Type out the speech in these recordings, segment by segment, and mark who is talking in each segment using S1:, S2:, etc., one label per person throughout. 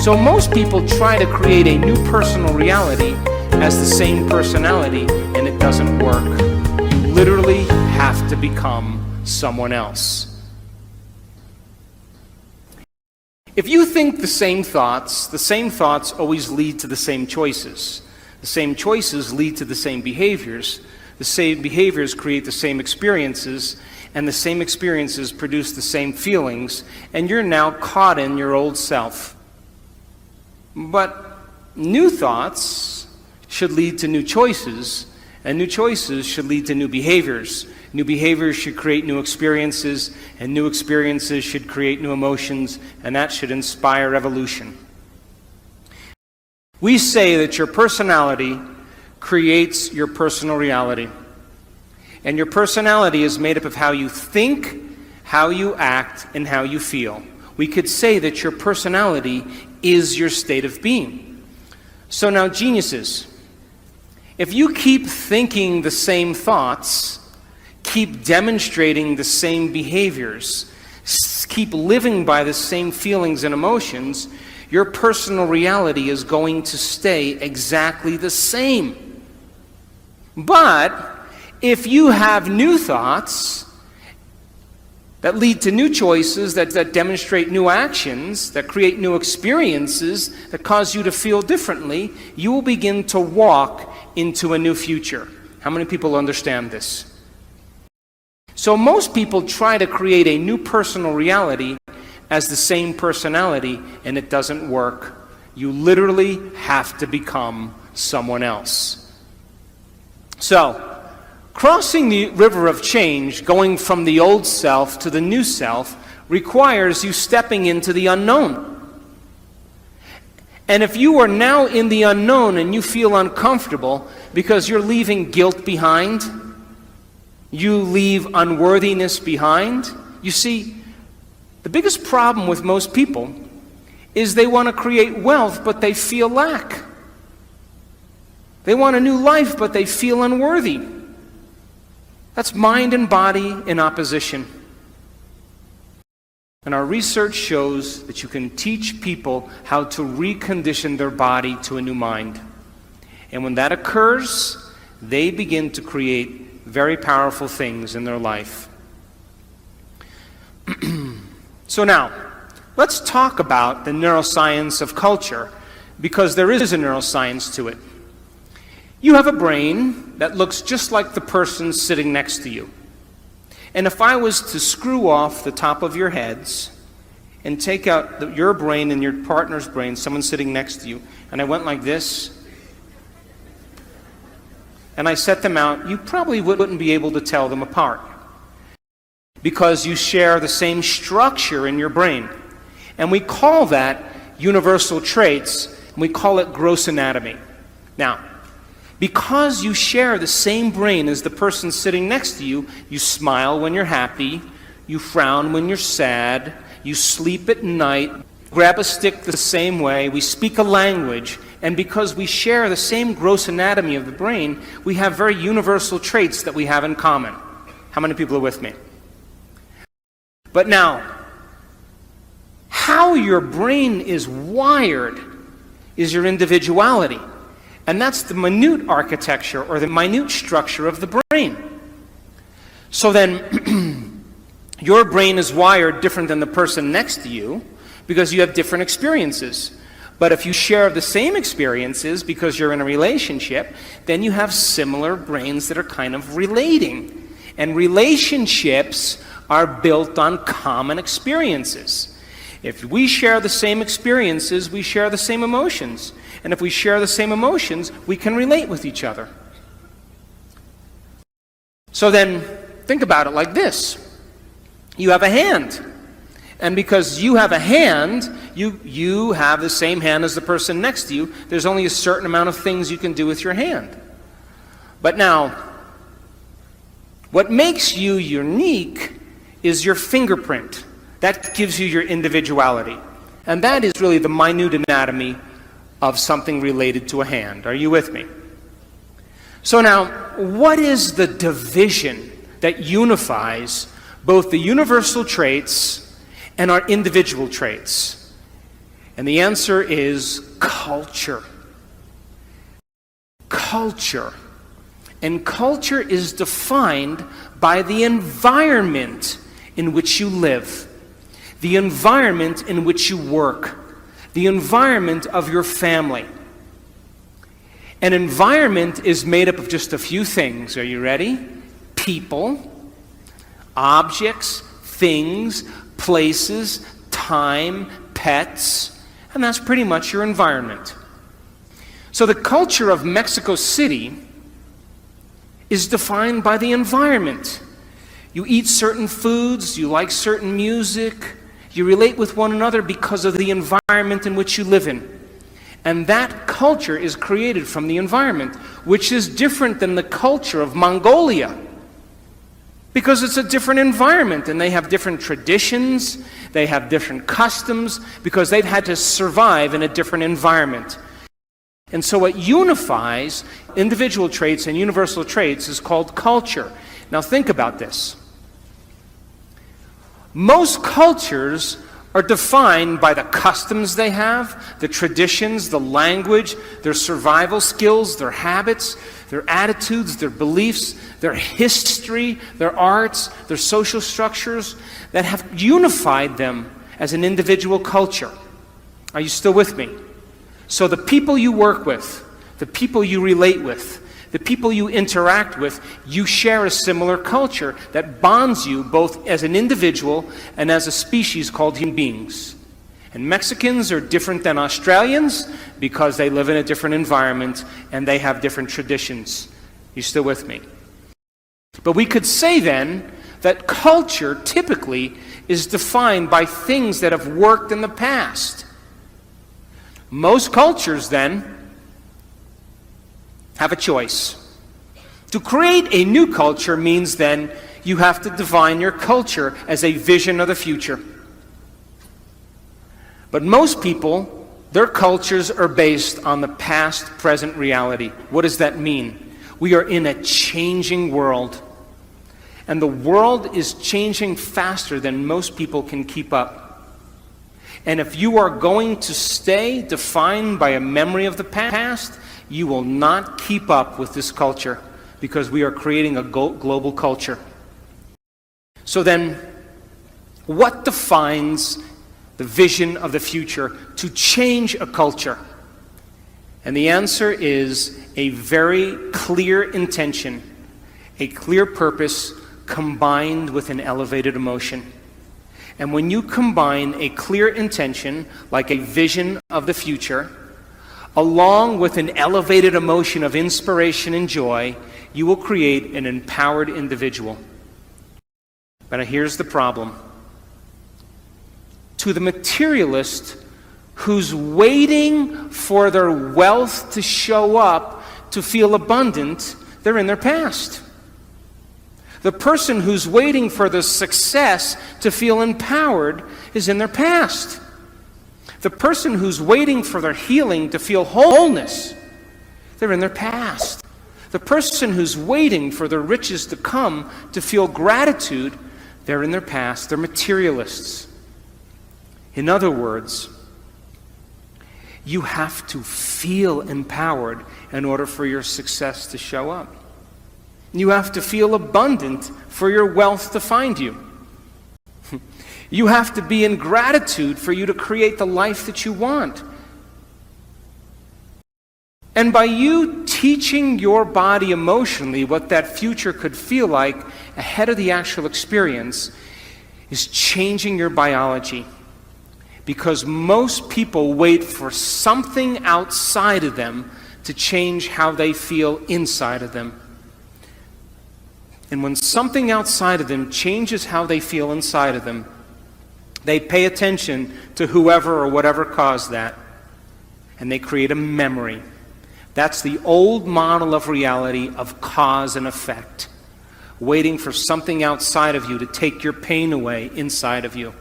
S1: So most people try to create a new personal reality as the same personality, and it doesn't work. You literally have to become someone else. If you think the same thoughts always lead to the same choices. The same choices lead to the same behaviors. The same behaviors create the same experiences, and the same experiences produce the same feelings, and you're now caught in your old self. But new thoughts should lead to new choices, and new choices should lead to new behaviors. New behaviors should create new experiences, and new experiences should create new emotions, and that should inspire evolution. We say that your personality creates your personal reality. And your personality is made up of how you think, how you act, and how you feel. We could say that your personality is your state of being. So now, geniuses, if you keep thinking the same thoughts, keep demonstrating the same behaviors, keep living by the same feelings and emotions, your personal reality is going to stay exactly the same. But if you have new thoughts that lead to new choices, that demonstrate new actions, that create new experiences, that cause you to feel differently, you will begin to walk into a new future. How many people understand this? So most people try to create a new personal reality as the same personality, and it doesn't work. You literally have to become someone else. So, crossing the river of change, going from the old self to the new self, requires you stepping into the unknown. And if you are now in the unknown and you feel uncomfortable because you're leaving guilt behind, you leave unworthiness behind, you see, the biggest problem with most people is they want to create wealth, but they feel lack. They want a new life, but they feel unworthy. That's mind and body in opposition. And our research shows that you can teach people how to recondition their body to a new mind. And when that occurs, they begin to create very powerful things in their life. So now, let's talk about the neuroscience of culture, because there is a neuroscience to it. You have a brain that looks just like the person sitting next to you. And if I was to screw off the top of your heads and take out your brain and your partner's brain, someone sitting next to you, and I went like this, and I set them out, you probably wouldn't be able to tell them apart, because you share the same structure in your brain. And we call that universal traits, and we call it gross anatomy. Now, because you share the same brain as the person sitting next to you, you smile when you're happy, you frown when you're sad, you sleep at night, grab a stick the same way, we speak a language, and because we share the same gross anatomy of the brain, we have very universal traits that we have in common. How many people are with me? But now, how your brain is wired is your individuality. And that's the minute architecture or the minute structure of the brain. So then, your brain is wired different than the person next to you because you have different experiences. But if you share the same experiences because you're in a relationship, then you have similar brains that are kind of relating. And relationships are built on common experiences. If we share the same experiences, we share the same emotions. And if we share the same emotions, we can relate with each other. So then, think about it like this. You have a hand. And because you have a hand, you have the same hand as the person next to you. There's only a certain amount of things you can do with your hand. But now, what makes you unique is your fingerprint. That gives you your individuality. And that is really the minute anatomy of something related to a hand. Are you with me? So now, what is the division that unifies both the universal traits and our individual traits? And the answer is culture. Culture. And culture is defined by the environment in which you live, the environment in which you work, the environment of your family. An environment is made up of just a few things. Are you ready? People, objects, things, places, time, pets, and that's pretty much your environment. So the culture of Mexico City is defined by the environment. You eat certain foods, you like certain music, you relate with one another because of the environment in which you live in. And that culture is created from the environment, which is different than the culture of Mongolia. Because it's a different environment, and they have different traditions, they have different customs, because they've had to survive in a different environment. And so what unifies individual traits and universal traits is called culture. Now think about this. Most cultures are defined by the customs they have, the traditions, the language, their survival skills, their habits, their attitudes, their beliefs, their history, their arts, their social structures that have unified them as an individual culture. Are you still with me? So the people you work with, the people you relate with, the people you interact with, you share a similar culture that bonds you both as an individual and as a species called human beings. And Mexicans are different than Australians because they live in a different environment and they have different traditions. You still with me? But we could say then that culture typically is defined by things that have worked in the past. Most cultures then have a choice. To create a new culture means then you have to define your culture as a vision of the future. But most people, their cultures are based on the past-present reality. What does that mean? We are in a changing world. And the world is changing faster than most people can keep up. And if you are going to stay defined by a memory of the past, you will not keep up with this culture because we are creating a global culture. So then, what defines the vision of the future to change a culture? And the answer is a very clear intention, a clear purpose combined with an elevated emotion. And when you combine a clear intention, like a vision of the future, along with an elevated emotion of inspiration and joy, you will create an empowered individual. But here's the problem. To the materialist who's waiting for their wealth to show up to feel abundant, they're in their past. The person who's waiting for the success to feel empowered is in their past. The person who's waiting for their healing to feel wholeness, they're in their past. The person who's waiting for their riches to come to feel gratitude, they're in their past. They're materialists. In other words, you have to feel empowered in order for your success to show up. You have to feel abundant for your wealth to find you. You have to be in gratitude for you to create the life that you want. And by you teaching your body emotionally what that future could feel like ahead of the actual experience is changing your biology. Because most people wait for something outside of them to change how they feel inside of them. And when something outside of them changes how they feel inside of them, they pay attention to whoever or whatever caused that, and they create a memory. That's the old model of reality of cause and effect, waiting for something outside of you to take your pain away inside of you.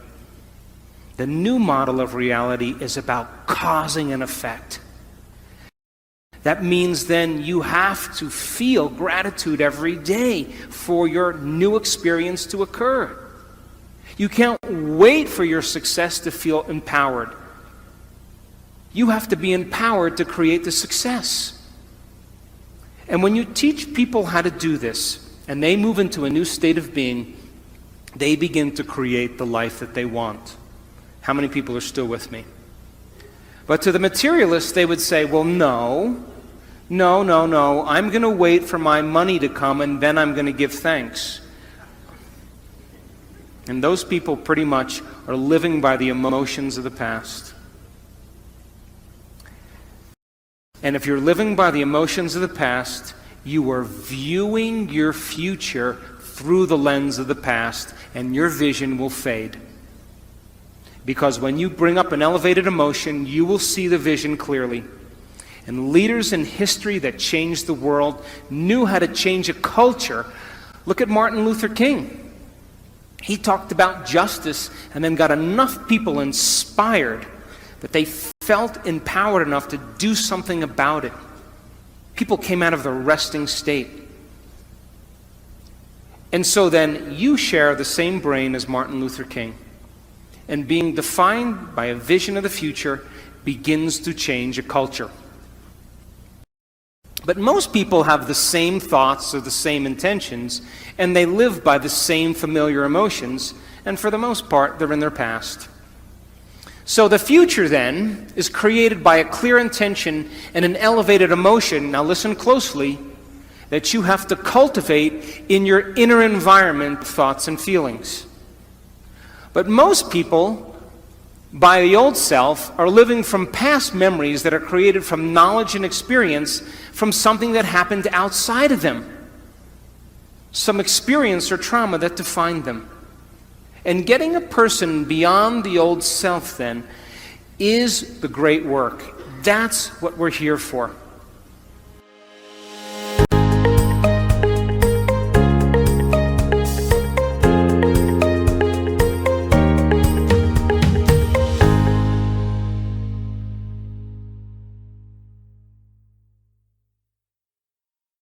S1: The new model of reality is about causing an effect. That means then you have to feel gratitude every day for your new experience to occur. You can't wait for your success to feel empowered. You have to be empowered to create the success. And when you teach people how to do this, and they move into a new state of being, they begin to create the life that they want. How many people are still with me? But to the materialists, they would say, well, no, I'm going to wait for my money to come and then I'm going to give thanks. And those people pretty much are living by the emotions of the past. And if you're living by the emotions of the past, you are viewing your future through the lens of the past, and your vision will fade. Because when you bring up an elevated emotion, you will see the vision clearly. And leaders in history that changed the world knew how to change a culture. Look at Martin Luther King. He talked about justice and then got enough people inspired that they felt empowered enough to do something about it. People came out of the resting state. And so then you share the same brain as Martin Luther King. And being defined by a vision of the future begins to change a culture. But most people have the same thoughts or the same intentions, and they live by the same familiar emotions, and for the most part, they're in their past. So the future then is created by a clear intention and an elevated emotion, now listen closely, that you have to cultivate in your inner environment of thoughts and feelings. But most people, by the old self, are living from past memories that are created from knowledge and experience from something that happened outside of them. Some experience or trauma that defined them. And getting a person beyond the old self then is the great work. That's what we're here for.